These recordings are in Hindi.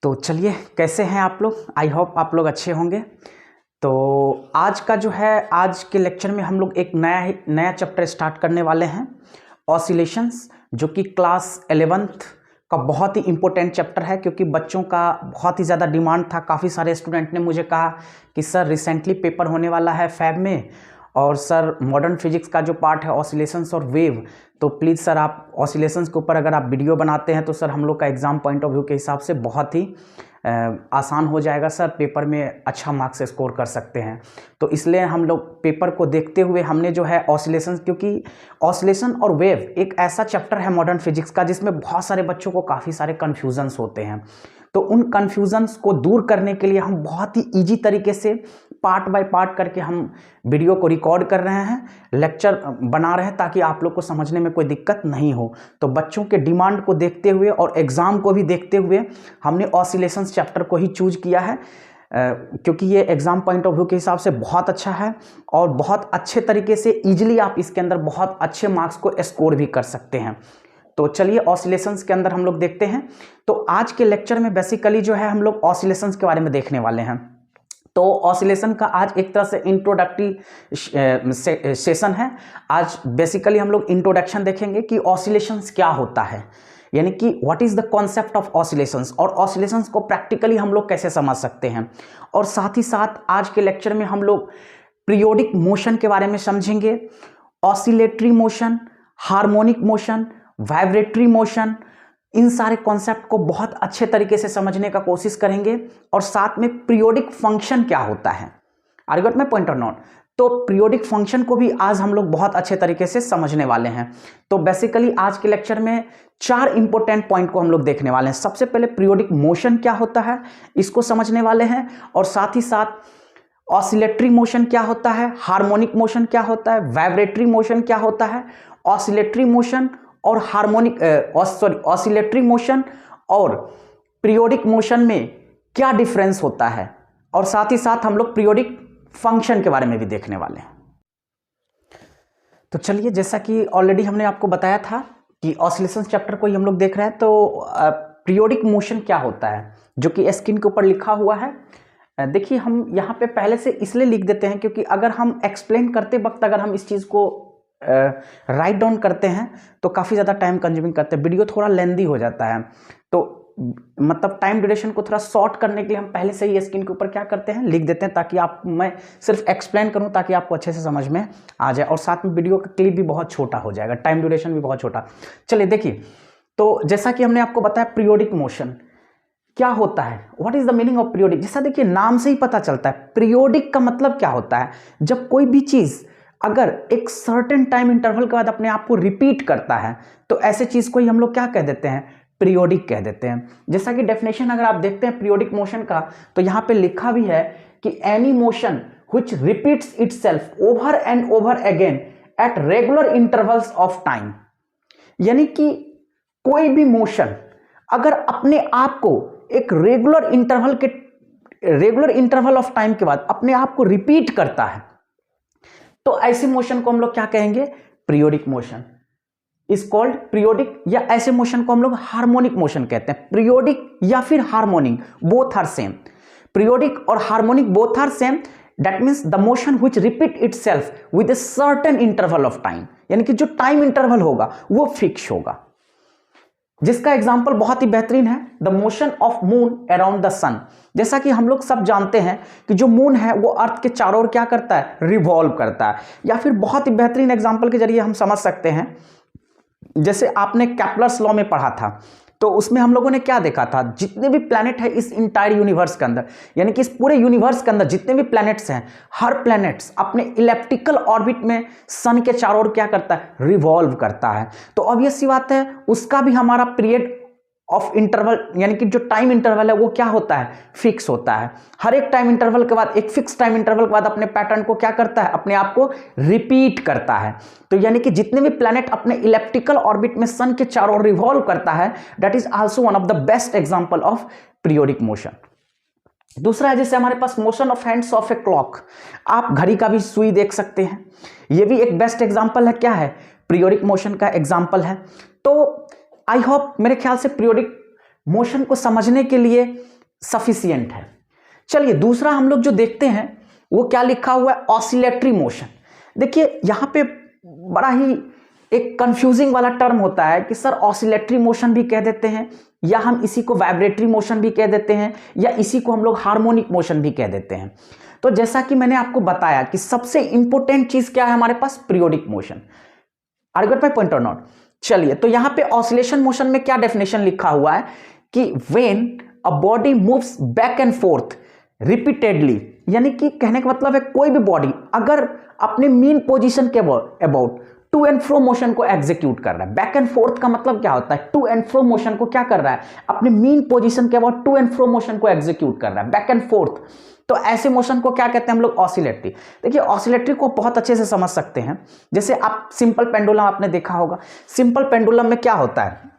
तो चलिए, कैसे हैं आप लोग। आई होप आप लोग अच्छे होंगे। तो आज का जो है, आज के लेक्चर में हम लोग एक नया चैप्टर स्टार्ट करने वाले हैं, ऑसिलेशंस, जो कि क्लास 11th का बहुत ही इम्पोर्टेंट चैप्टर है, क्योंकि बच्चों का बहुत ही ज़्यादा डिमांड था। काफ़ी सारे स्टूडेंट ने मुझे कहा कि सर रिसेंटली पेपर होने वाला है फैब में, और सर मॉडर्न फिजिक्स का जो पार्ट है ऑसिलेशंस और वेव, तो प्लीज़ सर आप ऑसिलेशंस के ऊपर अगर आप वीडियो बनाते हैं तो सर हम लोग का एग्ज़ाम पॉइंट ऑफ व्यू के हिसाब से बहुत ही आसान हो जाएगा सर, पेपर में अच्छा मार्क्स स्कोर कर सकते हैं। तो इसलिए हम लोग पेपर को देखते हुए हमने जो है ऑसिलेशंस, क्योंकि ऑसिलेशन और वेव एक ऐसा चैप्टर है मॉडर्न फिजिक्स का जिसमें बहुत सारे बच्चों को काफ़ी सारे कन्फ्यूजन्स होते हैं। तो उन कन्फ्यूजन्स को दूर करने के लिए हम बहुत ही ईजी तरीके से पार्ट बाय पार्ट करके हम वीडियो को रिकॉर्ड कर रहे हैं, लेक्चर बना रहे हैं, ताकि आप लोग को समझने में कोई दिक्कत नहीं हो। तो बच्चों के डिमांड को देखते हुए और एग्ज़ाम को भी देखते हुए हमने ऑसिलेशंस चैप्टर को ही चूज किया है, क्योंकि ये एग्ज़ाम पॉइंट ऑफ व्यू के हिसाब से बहुत अच्छा है और बहुत अच्छे तरीके से ईजिली आप इसके अंदर बहुत अच्छे मार्क्स को स्कोर भी कर सकते हैं। तो चलिए ऑसिलेशंस के अंदर हम लोग देखते हैं। तो आज के लेक्चर में बेसिकली जो है हम लोग ऑसिलेशंस के बारे में देखने वाले हैं। तो ऑसिलेशन का आज एक तरह से इंट्रोडक्टरी सेशन है। आज बेसिकली हम लोग इंट्रोडक्शन देखेंगे कि ऑसिलेशंस क्या होता है, यानी कि what is the concept of oscillations, और ऑसिलेशंस को प्रैक्टिकली हम लोग कैसे समझ सकते हैं। और साथ ही साथ आज के लेक्चर में हम लोग पीरियोडिक मोशन के बारे में समझेंगे, oscillatory motion, harmonic motion, vibratory motion, इन सारे कॉन्सेप्ट को बहुत अच्छे तरीके से समझने का कोशिश करेंगे। और साथ में पीरियोडिक फंक्शन क्या होता है, are you got my point और नॉट। तो पीरियोडिक फंक्शन को भी आज हम लोग बहुत अच्छे तरीके से समझने वाले हैं। तो बेसिकली आज के लेक्चर में 4 इंपॉर्टेंट पॉइंट को हम लोग देखने वाले हैं। सबसे पहले पीरियोडिक मोशन क्या होता है, इसको समझने वाले हैं, और साथ ही साथ ऑसिलेटरी मोशन क्या होता है, हार्मोनिक मोशन क्या होता है, वाइब्रेटरी मोशन क्या होता है, ऑसिलेटरी मोशन और ऑसिलेटरी मोशन और पीरियोडिक मोशन में क्या डिफरेंस होता है, और साथ ही साथ हम लोग पीरियोडिक फंक्शन के बारे में भी देखने वाले हैं। तो चलिए, जैसा कि ऑलरेडी हमने आपको बताया था कि ऑसिलेशंस चैप्टर को ही हम लोग देख रहे हैं। तो पीरियोडिक मोशन क्या होता है, जो कि स्क्रीन के ऊपर लिखा हुआ है। देखिए, हम यहाँ पे पहले से इसलिए लिख देते हैं क्योंकि अगर हम एक्सप्लेन करते वक्त अगर हम इस चीज़ को राइट डाउन करते हैं तो काफ़ी ज़्यादा टाइम कंज्यूमिंग करते हैं, वीडियो थोड़ा लेंदी हो जाता है। तो मतलब टाइम ड्यूरेशन को थोड़ा शॉर्ट करने के लिए हम पहले से ही स्क्रीन के ऊपर क्या करते हैं, लिख देते हैं, ताकि मैं सिर्फ एक्सप्लेन करूं ताकि आपको अच्छे से समझ में आ जाए। और साथ में वीडियो का क्लिप भी बहुत छोटा हो जाएगा, टाइम ड्यूरेशन भी बहुत छोटा। चलिए देखिए, तो जैसा कि हमने आपको बताया पीरियोडिक मोशन क्या होता है, what is the meaning of periodic. जैसा देखिए नाम से ही पता चलता है, पीरियोडिक का मतलब क्या होता है, जब कोई भी चीज़ अगर एक सर्टेन टाइम इंटरवल के बाद अपने आप को रिपीट करता है तो ऐसे चीज को ही हम लोग क्या कह देते हैं, पीरियोडिक कह देते हैं। जैसा कि डेफिनेशन अगर आप देखते हैं पीरियोडिक मोशन का, तो यहां पे लिखा भी है कि any motion which repeats itself over and over again at regular intervals of time, यानी कि कोई भी मोशन अगर अपने आप को एक रेगुलर इंटरवल ऑफ टाइम के बाद अपने आप को रिपीट करता है, तो ऐसे मोशन को हम लोग क्या कहेंगे, periodic motion is called periodic. या ऐसे मोशन को हम लोग हार्मोनिक मोशन कहते हैं। पीरियोडिक या फिर harmonic, both are same. Periodic और harmonic both are same, that means the motion which repeat itself with a certain interval of time, यानी कि जो टाइम इंटरवल होगा वो फिक्स होगा। जिसका एग्जाम्पल बहुत ही बेहतरीन है, the motion of moon around the sun. जैसा कि हम लोग सब जानते हैं कि जो मून है वो अर्थ के चारों ओर क्या करता है, रिवॉल्व करता है। या फिर बहुत ही बेहतरीन एग्जाम्पल के जरिए हम समझ सकते हैं, जैसे आपने केपलर्स लॉ में पढ़ा था, तो उसमें हम लोगों ने क्या देखा था, जितने भी प्लैनेट है इस इंटायर यूनिवर्स के अंदर, यानी कि इस पूरे यूनिवर्स के अंदर जितने भी प्लैनेट्स हैं, हर प्लैनेट्स अपने इलेप्टिकल ऑर्बिट में सन के चारों ओर क्या करता है, रिवॉल्व करता है। तो ऑब्वियस सी बात है, उसका भी हमारा पीरियड ऑफ इंटरवल, यानी कि जो टाइम इंटरवल है वो क्या होता है, फिक्स होता है। हर एक टाइम इंटरवल के बाद, एक फिक्स टाइम इंटरवल के बाद अपने पैटर्न को क्या करता है, अपने आप को रिपीट करता है। तो यानी कि जितने भी प्लैनेट अपने इलेप्टिकल ऑर्बिट में सन के चारों ओर रिवॉल्व करता है, that is also one of the best example of periodic motion. दूसरा है जैसे हमारे पास motion of hands of a clock, आप घड़ी का भी सुई देख सकते हैं, ये भी एक बेस्ट एग्जांपल है, क्या है, पीरियोडिक मोशन का एग्जांपल है। तो आई होप, मेरे ख्याल से पीरियोडिक मोशन को समझने के लिए सफिशिएंट है। चलिए दूसरा हम लोग जो देखते हैं वो क्या लिखा हुआ है, ऑसिलेटरी मोशन। देखिए यहां पे बड़ा ही एक कंफ्यूजिंग वाला टर्म होता है कि सर ऑसिलेटरी मोशन भी कह देते हैं, या हम इसी को वाइब्रेटरी मोशन भी कह देते हैं, या इसी को हम लोग हार्मोनिक मोशन भी कह देते हैं। तो जैसा कि मैंने आपको बताया कि सबसे इंपॉर्टेंट चीज क्या है हमारे पास, periodic motion. Are got my point और नॉट? चलिए तो यहां पे ऑसिलेशन मोशन में क्या डेफिनेशन लिखा हुआ है कि when a body moves back and forth repeatedly, यानी कि कहने का मतलब है कोई भी बॉडी अगर अपने मीन पोजीशन के about to and fro motion को एग्जीक्यूट कर रहा है। बैक एंड फोर्थ का मतलब क्या होता है, टू एंड फ्रो मोशन को क्या कर रहा है, अपने मीन पोजीशन के about to and fro motion को एग्जीक्यूट कर रहा है, बैक एंड फोर्थ। तो ऐसे मोशन को क्या कहते हैं हम लोग, ऑसिलेटरी। देखिए ऑसिलेटरी को बहुत अच्छे से समझ सकते हैं, जैसे आप सिंपल पेंडुलम आपने देखा होगा। सिंपल पेंडुलम में क्या होता है,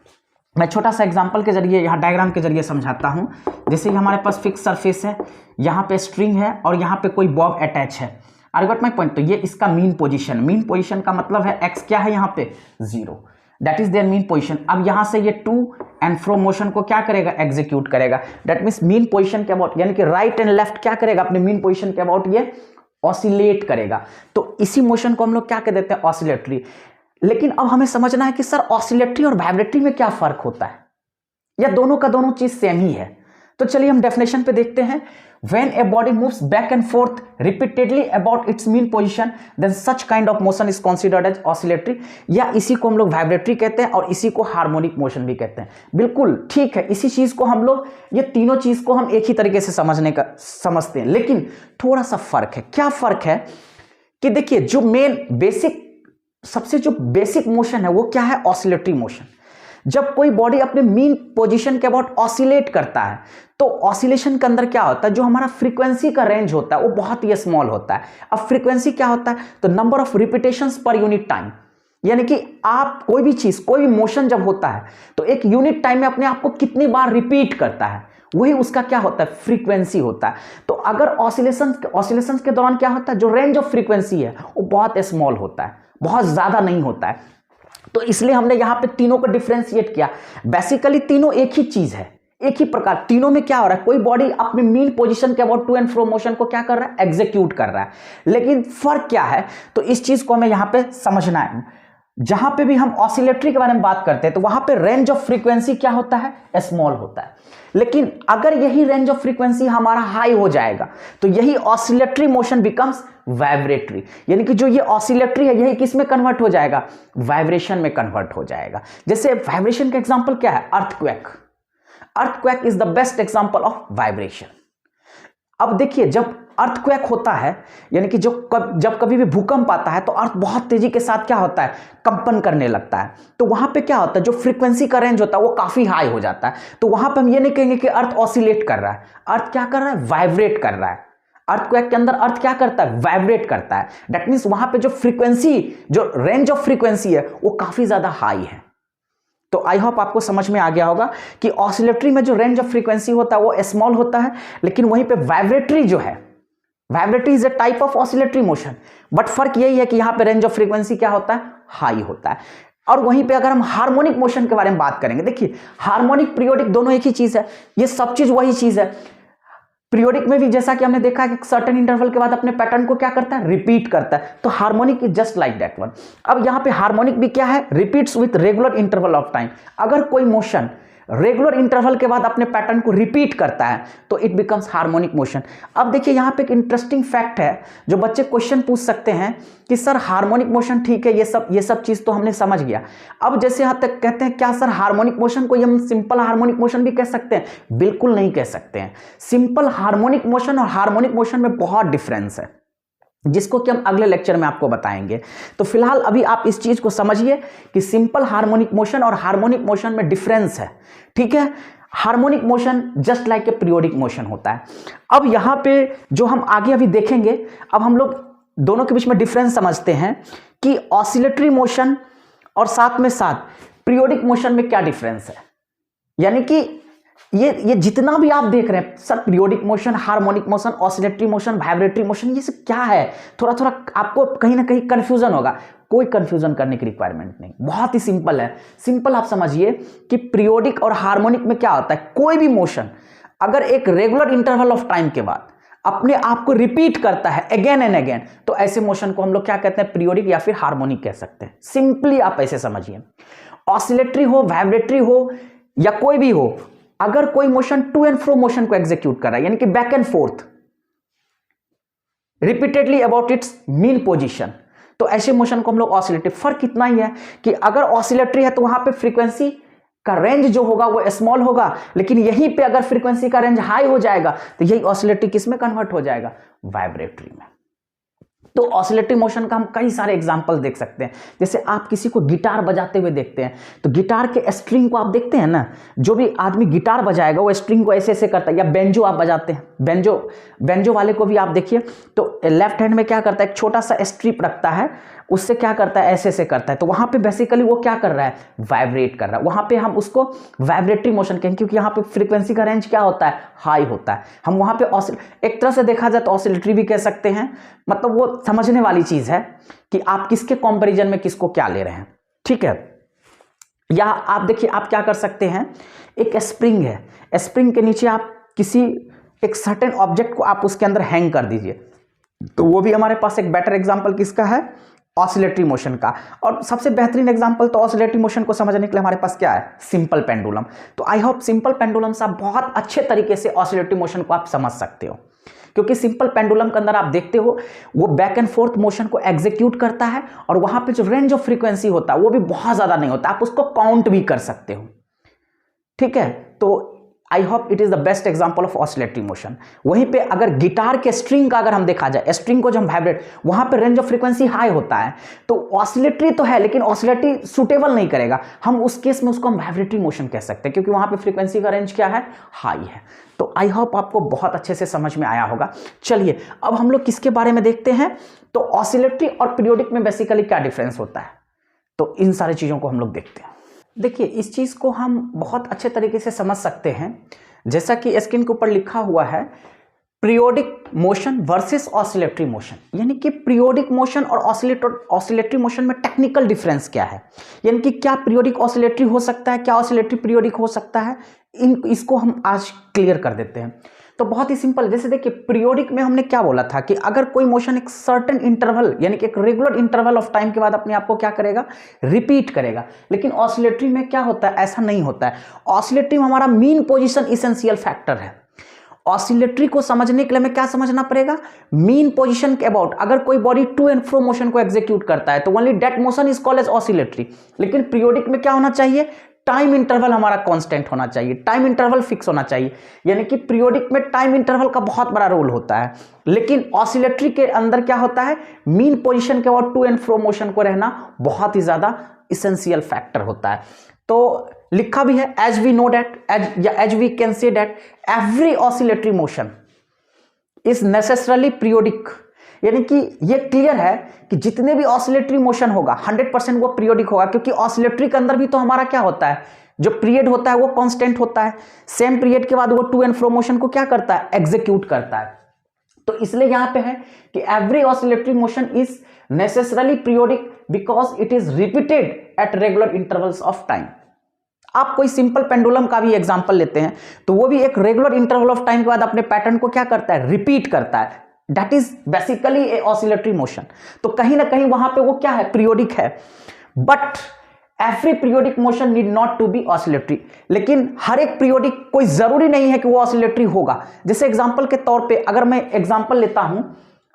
मैं छोटा सा एग्जांपल के जरिए यहाँ डायग्राम के जरिए समझाता हूँ। जैसे हमारे पास फिक्स सरफेस है, यहाँ पे स्ट्रिंग है और यहाँ पे कोई बॉब अटैच है। I got my point? तो ये इसका मीन पोजीशन का मतलब है एक्स क्या है यहाँ पे, 0, that is there mean position. अब यहाँ से ये टू एंड फ्रो मोशन को क्या करेगा, एग्जीक्यूट करेगा। दैट मीन्स मीन पोजीशन के अबाउट, यानी कि राइट एंड लेफ्ट क्या करेगा, अपने मीन पोजीशन के अबाउट ये ऑसिलेट करेगा। तो इसी मोशन को हम लोग क्या कह देते हैं, ऑसिलेटरी। लेकिन अब हमें समझना है कि सर ऑसिलेटरी और वाइब्रेटरी में क्या फर्क होता है, या दोनों का दोनों चीज सेम ही है। तो चलिए हम डेफिनेशन पे देखते हैं। When a body moves back and forth repeatedly about its mean position, then such kind of motion is considered as oscillatory, या इसी को हम लोग वाइब्रेटरी कहते हैं और इसी को हार्मोनिक मोशन भी कहते हैं। बिल्कुल ठीक है, इसी चीज को हम लोग, ये तीनों चीज को हम एक ही तरीके से समझते हैं, लेकिन थोड़ा सा फर्क है। क्या फर्क है कि देखिए जो मेन बेसिक, सबसे जो बेसिक मोशन है वो क्या है, ऑसिलेटरी मोशन। जब कोई बॉडी अपने मीन पोजीशन के अबाउट ऑसिलेट करता है तो ऑसिलेशन के अंदर क्या होता है, जो हमारा फ्रीक्वेंसी का रेंज होता है वो बहुत ही स्मॉल होता है। अब फ्रीक्वेंसी क्या होता है, तो number of repetitions per unit time, यानी कि आप कोई भी चीज, कोई भी मोशन जब होता है तो एक यूनिट टाइम में अपने आप को कितनी बार रिपीट करता है, वही उसका क्या होता है, फ्रीक्वेंसी होता है। तो अगर ऑसिलेशंस के दौरान क्या होता है, जो रेंज ऑफ फ्रीक्वेंसी है वो बहुत स्मॉल होता है, बहुत ज्यादा नहीं होता है। तो इसलिए हमने यहां पे तीनों को डिफरेंशिएट किया। बेसिकली तीनों एक ही चीज है, एक ही प्रकार। तीनों में क्या हो रहा है, कोई बॉडी अपने मीन पोजीशन के about to and fro motion को क्या कर रहा है, एग्जीक्यूट कर रहा है। लेकिन फर्क क्या है, तो इस चीज को हमें यहां पे समझना है। जहां पे भी हम ऑसिलेटरी के बारे में बात करते हैं तो वहां पे रेंज ऑफ फ्रीक्वेंसी क्या होता है, स्मॉल होता है। लेकिन अगर यही रेंज ऑफ फ्रीक्वेंसी हमारा हाई हो जाएगा तो यही ऑसिलेटरी मोशन बिकम्स वाइब्रेटरी, यानी कि जो ये ऑसिलेटरी है यही किस में कन्वर्ट हो जाएगा, वाइब्रेशन में कन्वर्ट हो जाएगा। जैसे वाइब्रेशन का एग्जांपल क्या है, earthquake. Earthquake is the best example of vibration. अब देखिए जब अर्थक्वेक होता है, यानी कि जब कभी भी भूकंप आता है तो अर्थ बहुत तेजी के साथ क्या होता है, कंपन करने लगता है। तो वहां पे क्या होता है, जो फ्रीक्वेंसी का रेंज होता है वो काफी हाई हो जाता है। तो वहां पे हम ये नहीं कहेंगे कि अर्थ ऑसिलेट कर रहा है, अर्थ क्या कर रहा है, वाइब्रेट कर रहा है। अर्थक्वेक के अंदर अर्थ क्या करता है, वाइब्रेट करता है। दैट मीन्स वहां पे जो फ्रीक्वेंसी, जो रेंज ऑफ फ्रीक्वेंसी है वो काफी ज्यादा हाई है। तो आई होप आपको समझ में आ गया होगा कि ऑसिलेटरी में जो रेंज ऑफ फ्रीक्वेंसी होता है वो स्मॉल होता है, लेकिन वहीं पे वाइब्रेटरी जो है, vibratory is a type of oscillatory motion, but फर्क यही है कि यहां पे रेंज ऑफ फ्रीक्वेंसी क्या होता है, हाई होता है। और वहीं पे अगर हम हार्मोनिक मोशन के बारे में बात करेंगे, देखिए हार्मोनिक पीरियोडिक दोनों एक ही चीज है, ये सब चीज वही चीज है। पीरियोडिक में भी जैसा कि हमने देखा है कि सर्टेन इंटरवल के बाद अपने पैटर्न को क्या करता है, रिपीट करता है। तो harmonic is just like that one. अब यहां पे हार्मोनिक भी क्या है, repeats with regular interval of time. अगर कोई मोशन रेगुलर इंटरवल के बाद अपने पैटर्न को रिपीट करता है तो इट बिकम्स हार्मोनिक मोशन। अब देखिए यहां पे एक इंटरेस्टिंग फैक्ट है, जो बच्चे क्वेश्चन पूछ सकते हैं कि सर हार्मोनिक मोशन ठीक है, ये सब चीज तो हमने समझ गया। अब जैसे यहां तक कहते हैं क्या सर हार्मोनिक मोशन को हम सिंपल हार्मोनिक मोशन भी कह सकते हैं, बिल्कुल नहीं कह सकते हैं। सिंपल हार्मोनिक मोशन और हार्मोनिक मोशन में बहुत डिफरेंस है, जिसको कि हम अगले लेक्चर में आपको बताएंगे। तो फिलहाल अभी आप इस चीज को समझिए कि सिंपल हार्मोनिक मोशन और हार्मोनिक मोशन में डिफरेंस है, ठीक है। Harmonic motion just like a periodic motion होता है। अब यहां पे जो हम आगे अभी देखेंगे, अब हम लोग दोनों के बीच में डिफरेंस समझते हैं कि ऑसिलेटरी मोशन और साथ में साथ पीरियोडिक मोशन में क्या डिफरेंस है। यानी कि ये जितना भी आप देख रहे हैं sir, periodic motion, harmonic motion, oscillatory motion, vibratory motion, ये सब क्या है, थोड़ा थोड़ा आपको कहीं ना कहीं कंफ्यूजन होगा। कोई कंफ्यूजन करने की रिक्वायरमेंट नहीं, बहुत ही सिंपल है। सिंपल आप समझिए कि पीरियोडिक और हार्मोनिक में क्या होता है, कोई भी मोशन अगर एक रेगुलर इंटरवल ऑफ टाइम के बाद अपने आप को रिपीट करता है अगेन एंड अगेन, तो ऐसे मोशन को हम लोग क्या कहते हैं, पीरियोडिक या फिर हार्मोनिक कह सकते हैं। सिंपली आप ऐसे समझिए, ऑसिलेटरी हो, वाइब्रेटरी हो या कोई भी हो, अगर कोई motion to and fro motion को एग्जीक्यूट कर रहा है, यानी कि back and forth repeatedly about its mean position, तो ऐसे मोशन को हम लोग ऑसिलेटरी। फर्क इतना ही है कि अगर ऑसिलेटरी है तो वहां पे फ्रीक्वेंसी का रेंज जो होगा वो स्मॉल होगा, लेकिन यहीं पे अगर फ्रीक्वेंसी का रेंज हाई हो जाएगा तो यही ऑसिलेटरी किस में कन्वर्ट हो जाएगा, वाइब्रेटरी में। तो ऑसिलेटरी मोशन का हम कई सारे एग्जांपल देख सकते हैं। जैसे आप किसी को गिटार बजाते हुए देखते हैं, तो गिटार के स्ट्रिंग को आप देखते हैं ना, जो भी आदमी गिटार बजाएगा वो स्ट्रिंग को ऐसे ऐसे करता है। या बेंजो आप बजाते हैं, बेंजो वाले को भी आप देखिए तो लेफ्ट हैंड में क्या करता है, एक छोटा सा स्ट्रिप रखता है, उससे क्या करता है, ऐसे ऐसे करता है। तो वहां पे बेसिकली वो क्या कर रहा है, वाइब्रेट कर रहा है। वहां पे हम उसको वाइब्रेटरी मोशन कहेंगे, क्योंकि यहाँ पे फ्रीक्वेंसी का रेंज क्या होता है, हाई होता है। हम वहां पे एक तरह से देखा जाए तो ऑसिलेटरी भी कह सकते हैं। मतलब वो समझने वाली चीज है कि आप किसके कंपैरिजन में किसको क्या ले रहे हैं, ठीक है। या आप देखिए, आप क्या कर सकते हैं, एक स्प्रिंग है, स्प्रिंग के नीचे आप किसी एक सर्टेन ऑब्जेक्ट को आप उसके अंदर हैंग कर दीजिए, तो वो भी हमारे पास एक बेटर एग्जांपल किसका है, ऑसिलेटरी मोशन का। और सबसे बेहतरीन एग्जांपल तो ऑसिलेटरी मोशन को समझने के लिए हमारे पास क्या है, सिंपल पेंडुलम। तो आई होप सिंपल पेंडुलम से आप बहुत अच्छे तरीके से ऑसिलेटरी मोशन को आप समझ सकते हो, क्योंकि सिंपल पेंडुलम के अंदर आप देखते हो वो बैक एंड फोर्थ मोशन को एग्जीक्यूट करता है, और वहां पे जो रेंज ऑफ फ्रीक्वेंसी होता है वो भी बहुत ज्यादा नहीं होता, आप उसको काउंट भी कर सकते हो, ठीक है। तो I hope it is the best example of oscillatory motion. वहीं पे अगर गिटार के स्ट्रिंग का अगर हम देखा जाए, स्ट्रिंग को जब हम वाइब्रेट, वहां पे रेंज ऑफ फ्रीक्वेंसी हाई होता है, तो ऑसिलेटरी तो है लेकिन ऑसिलेटरी सुटेबल नहीं करेगा, हम उस केस में उसको हम वाइब्रेटरी मोशन कह सकते हैं, क्योंकि वहां पे फ्रीक्वेंसी का रेंज क्या है, हाई है। तो आई होप आपको बहुत अच्छे से समझ में आया होगा। चलिए अब हम लोग किसके बारे में देखते हैं, तो ऑसिलेटरी और पीरियोडिक में बेसिकली क्या डिफरेंस होता है, तो इन सारी चीजों को हम लोग देखते हैं। देखिए, इस चीज को हम बहुत अच्छे तरीके से समझ सकते हैं, जैसा कि स्क्रीन के ऊपर लिखा हुआ है, periodic motion versus oscillatory motion. यानी कि पीरियोडिक मोशन और ऑसिलेटरी मोशन में टेक्निकल डिफरेंस क्या है, यानी कि क्या पीरियोडिक ऑसिलेटरी हो सकता है, क्या ऑसिलेटरी पीरियोडिक हो सकता है, इसको हम आज क्लियर कर देते हैं। तो बहुत ही सिंपल, जैसे देखिए पीरियोडिक में हमने क्या बोला था कि अगर कोई मोशन एक सर्टेन इंटरवल यानी कि एक रेगुलर इंटरवल ऑफ टाइम के बाद अपने आप को क्या करेगा, रिपीट करेगा। लेकिन ऑसिलेटरी में क्या होता है, ऐसा नहीं होता है। ऑसिलेटरी में हमारा मीन पोजीशन इसेंशियल फैक्टर है। ऑसिलेटरी को समझने के लिए हमें क्या समझना पड़ेगा, मीन पोजीशन के अबाउट। अगर कोई body to and fro motion को एग्जीक्यूट करता है तो only that motion is called as oscillatory. लेकिन पीरियोडिक में क्या होना चाहिए, टाइम इंटरवल हमारा कांस्टेंट होना चाहिए, टाइम इंटरवल फिक्स होना चाहिए। यानी कि पीरियोडिक में टाइम इंटरवल का बहुत बड़ा रोल होता है, लेकिन ऑसिलेटरी के अंदर क्या होता है, मीन पोजीशन के बाद टू एंड फ्रो मोशन को रहना बहुत ही ज्यादा इसेंशियल फैक्टर होता है। तो लिखा भी है, as we know that, as we can say that every oscillatory motion is necessarily periodic. यानी कि ये क्लियर है कि जितने भी ऑसिलेटरी मोशन होगा 100% वो पीरियोडिक होगा, क्योंकि ऑसिलेटरी के अंदर भी तो हमारा क्या होता है, जो पीरियड होता है वो कांस्टेंट होता है। सेम पीरियड के बाद वो टू एंड फ्रो मोशन को क्या करता है, एग्जीक्यूट करता है। तो इसलिए यहां पे है कि every oscillatory motion is necessarily periodic because it is repeated at regular intervals of time. आप कोई सिंपल पेंडुलम का भी एग्जांपल लेते हैं तो वो भी एक रेगुलर इंटरवल ऑफ टाइम के बाद अपने पैटर्न को क्या करता है, रिपीट करता है। That is basically A oscillatory motion. तो कहीं ना कहीं वहां पे वो क्या है, पीरियोडिक है। But every periodic motion need not to be oscillatory. लेकिन हर एक पीरियोडिक कोई जरूरी नहीं है कि वो ऑसिलेटरी होगा। जैसे एग्जांपल के तौर पे अगर मैं एग्जांपल लेता हूं,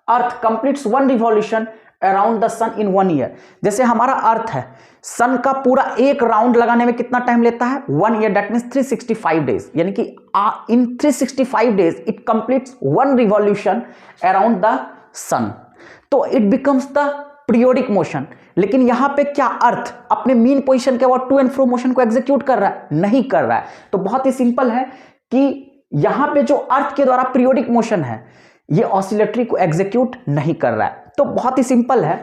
earth completes 1 revolution around the sun in 1 year. जैसे हमारा अर्थ है, सन का पूरा एक राउंड लगाने में कितना टाइम लेता है, 1 ईयर, दैट मीन्स 365 डेज। यानी कि in 365 days it completes 1 revolution around the sun. तो it becomes the periodic motion. लेकिन यहां पे क्या अर्थ अपने मीन पोजीशन के बाद टू एंड फ्रो मोशन को एग्जीक्यूट कर रहा है, नहीं कर रहा है। तो बहुत ही सिंपल है कि यहां पे जो अर्थ के द्वारा पीरियोडिक मोशन है ये ऑसिलेटरी को एग्जीक्यूट नहीं कर रहा है। तो बहुत ही सिंपल है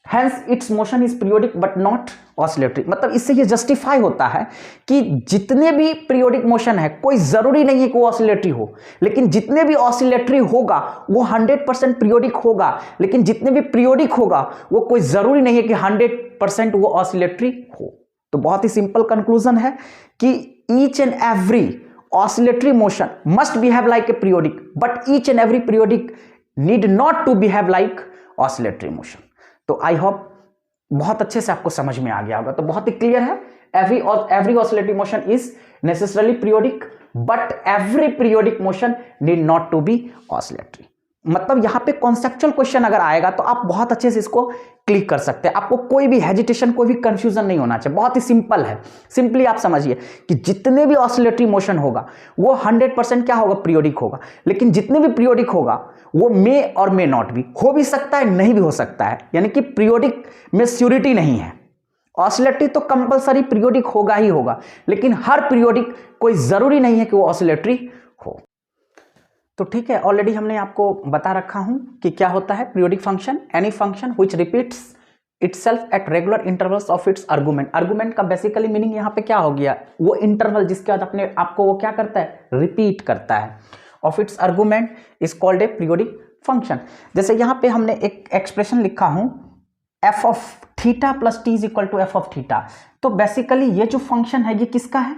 Hence its motion is periodic but not oscillatory। मतलब इससे ये जस्टिफाई होता है कि जितने भी पीरियोडिक मोशन है कोई जरूरी नहीं है कि वो ऑसिलेटरी हो, लेकिन जितने भी ऑसिलेटरी होगा वो 100% पीरियोडिक होगा, लेकिन जितने भी पीरियोडिक होगा वो कोई जरूरी नहीं है कि 100% वो ऑसिलेटरी हो। तो बहुत ही सिंपल कंक्लूजन है कि each and every oscillatory motion must behave like a periodic, but each and every periodic need not to behave like oscillatory motion। तो आई होप बहुत अच्छे से आपको समझ में आ गया होगा। तो बहुत ही क्लियर है, every oscillatory motion is necessarily periodic, but every periodic motion need not to be oscillatory। मतलब यहां पे कॉन्सेप्चुअल क्वेश्चन अगर आएगा तो आप बहुत अच्छे से इसको क्लिक कर सकते हैं, आपको कोई भी हेजिटेशन कोई भी कंफ्यूजन नहीं होना चाहिए। बहुत ही सिंपल है, सिंपली आप समझिए कि जितने भी ऑसिलेटरी मोशन होगा वो 100% क्या होगा, पीरियोडिक होगा, लेकिन जितने भी पीरियोडिक होगा वो मे और मे नॉट भी हो भी सकता है, नहीं भी हो सकता है, यानी कि पीरियोडिक में श्योरिटी नहीं है। ऑसिलेटरी तो कंपलसरी पीरियोडिक होगा ही होगा, लेकिन हर पीरियोडिक कोई जरूरी नहीं है कि वो ऑसिलेटरी हो। तो ठीक है, ऑलरेडी हमने आपको बता रखा हूं कि क्या होता है periodic function, any function which repeats itself at regular intervals of its argument. Argument का बेसिकली मीनिंग यहाँ पे क्या हो गया, वो इंटरवल जिसके बाद अपने आपको वो क्या करता है, रिपीट करता है, of its argument is called a periodic function. जैसे यहाँ पे हमने एक एक्सप्रेशन लिखा हूं F of theta plus T is equal to F of theta. तो बेसिकली ये जो फंक्शन है ये किसका है,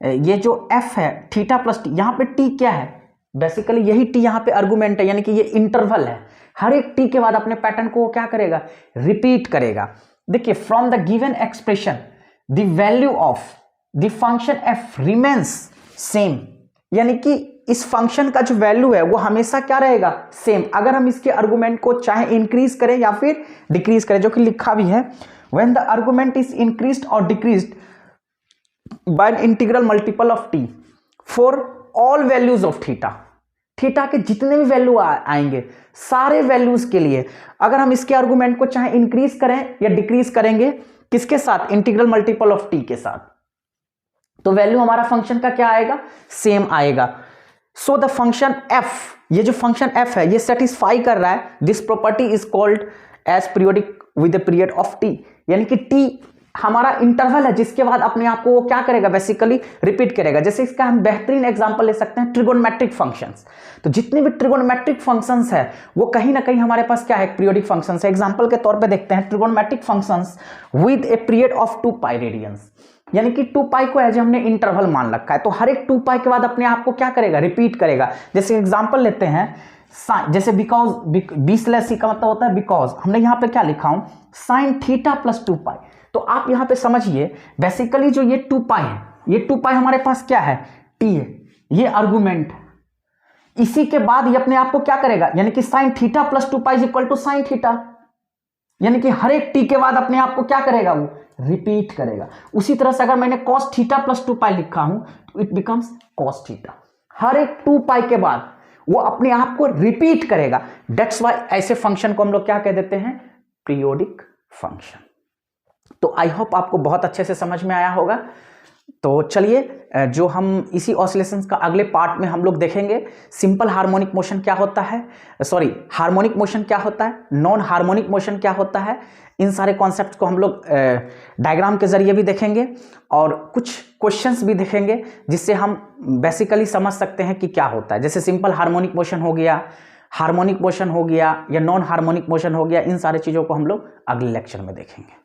ये जो एफ है थीटा प्लस टी, यहाँ पे टी क्या है, बेसिकली यही टी यहाँ पे आर्गुमेंट है, यानी कि ये इंटरवल है। हर एक टी के बाद अपने पैटर्न को क्या करेगा, रिपीट करेगा। देखिए from the given expression the value of the function F remains same, यानी कि इस फंक्शन का जो वैल्यू है वो हमेशा क्या रहेगा, सेम। अगर हम इसके आर्गुमेंट को चाहे इंक्रीज करें या फिर डिक्रीज करें, जो कि लिखा भी है, when the argument is increased or decreased by an integral multiple of T for all values of theta. Theta के जितने भी वैल्यू आएंगे सारे वैल्यूज के लिए अगर हम इसके आर्गुमेंट को चाहे इंक्रीज करें या डिक्रीज करेंगे, किसके साथ, इंटीग्रल मल्टीपल ऑफ टी के साथ, तो वैल्यू हमारा फंक्शन का क्या आएगा, सेम आएगा। सो द फंक्शन एफ, ये जो फंक्शन एफ है ये सेटिस्फाई कर रहा है this property is called as periodic with the period of T, यानी कि टी हमारा इंटरवल है जिसके बाद अपने आप को वो क्या करेगा, बेसिकली रिपीट करेगा। जैसे इसका हम बेहतरीन एग्जांपल ले सकते हैं ट्रिगोनोमेट्रिक फंक्शंस। तो जितने भी ट्रिगोनोमेट्रिक फंक्शंस है वो कहीं ना कहीं हमारे पास क्या है, पीरियोडिक फंक्शंस है। एग्जांपल के तौर पे देखते हैं trigonometric functions with a period of 2 pi radiance, यानी कि 2 पाई को एज हमने इंटरवल मान रखा है, तो हर एक 2 पाई के बाद अपने आप को क्या करेगा, रिपीट करेगा। जैसे एग्जांपल लेते हैं जैसे बिकॉज, बी/सी का मतलब होता है बिकॉज, हमने यहाँ पे क्या लिखा हूं, साइन थीटा प्लस 2 पाई। तो आप यहां पे समझिए बेसिकली जो ये 2 पाई है, ये 2 पाई हमारे पास क्या है, टी है, ये आर्गुमेंट है। इसी के बाद ये अपने आप को क्या करेगा, यानी कि sine theta plus 2 pi is equal to sine theta, यानी कि हर एक टी के बाद अपने आप को क्या करेगा, वो रिपीट करेगा। उसी तरह से अगर मैंने कॉस थीटा प्लस 2 पाई लिखा हूं तो इट बिकम्स कॉस थीटा। हर एक 2 पाई के बाद वो अपने आप को रिपीट करेगा। दैट्स व्हाई ऐसे फंक्शन को हम लोग क्या कह देते हैं, पीरियोडिक फंक्शन। तो आई होप आपको बहुत अच्छे से समझ में आया होगा। तो चलिए जो हम इसी ऑसिलेशंस का अगले पार्ट में हम लोग देखेंगे, सिंपल हार्मोनिक मोशन क्या होता है, सॉरी हार्मोनिक मोशन क्या होता है, नॉन हार्मोनिक मोशन क्या होता है, इन सारे कॉन्सेप्ट्स को हम लोग डायग्राम के जरिए भी देखेंगे और कुछ क्वेश्चंस भी देखेंगे जिससे हम बेसिकली समझ सकते हैं कि क्या होता है। जैसे सिंपल हार्मोनिक मोशन हो गया, हार्मोनिक मोशन हो गया या नॉन हार्मोनिक मोशन हो गया, इन सारे चीज़ों को हम लोग अगले लेक्चर में देखेंगे।